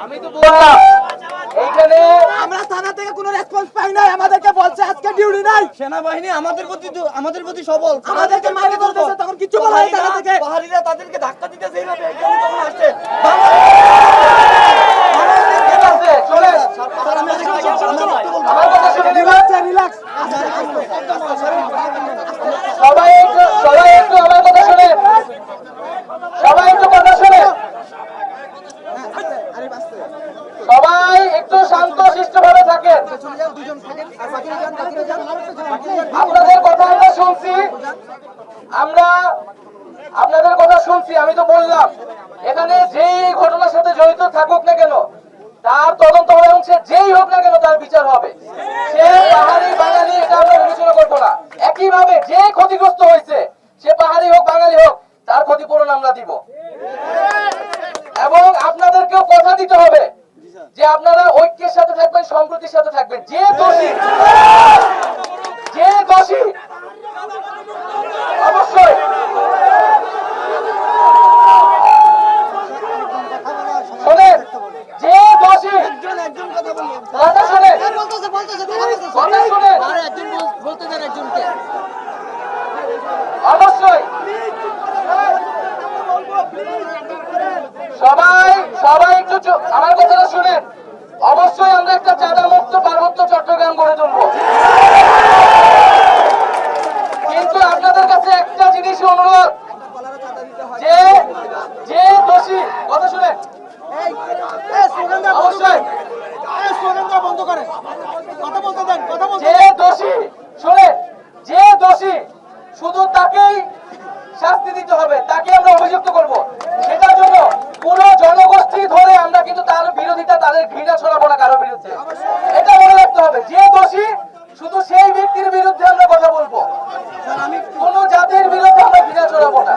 আমি তো বললাম এইখানে আমরা থানা থেকে কোনো রেসপন্স পাই নাই, আমাদেরকে বলছে আজকে ডিউটি নাই। সেনাবাহিনী আমাদের প্রতি সবল, আমাদেরকে মারি করতেছে, তখন কিছু বলা হয় থানা থেকে। পাহাড়িরা তাদেরকে ধাক্কা দিতেছে, এইভাবে এখানে তখন আসছে। রিল্যাক্স। সবাই একটু আমার কথা শুনেন, সবাই একটু কথা শুনেন, সবাই একটু শান্ত শিষ্ট ভাবে থাকেন। আপনাদের কথা আমরা শুনছি, আমরা আপনাদের কথা শুনছি। আমি তো বললাম এখানে যেই ঘটনার সাথে জড়িত থাকুক না কেন তার তদন্ত হবে এবং সে যেই হোক না কেন তার বিচার হবে। সে পাহাড়ি বাঙালি এটা আমরা বিবেচনা করবো না। একইভাবে যে ক্ষতিগ্রস্ত হয়েছে সে পাহাড়ি হোক বাঙালি হোক তার ক্ষতিপূরণ আমরা দিব। এবং আপনাদেরকেও কথা দিতে হবে যে আপনারা ঐক্যের সাথে থাকবেন, সম্প্রীতির সাথে থাকবেন। যে দোষী অবশ্যই শোনেন, যে দোষী কথা শোনেন, কথা শোনেন, অবশ্যই সবাই একটু আমার কথাটা শুনেন। অবশ্যই আমরা একটা চাঁদা মুক্ত পার্বত্য চট্টগ্রাম গড়ে তুলবো, কিন্তু আপনাদের কাছে একটা জিনিস অনুরোধ, যে দোষী কথা শুনেন, অবশ্যই যে দোষী শোনেন, যে দোষী শুধু তাকেই শাস্তি দিতে হবে, তাকে আমরা অভিযুক্ত করব। সেটার জন্য পুরো জনগোষ্ঠী ধরে আমরা কিন্তু তার বিরোধিতা, তাদের ঘৃণা ছড়াবো না কারোর বিরুদ্ধে। এটা মনে রাখতে হবে, যে দোষী শুধু সেই ব্যক্তির বিরুদ্ধে আমরা কথা বলবো, কোন জাতির বিরুদ্ধে আমরা ঘৃণা ছড়াবো না।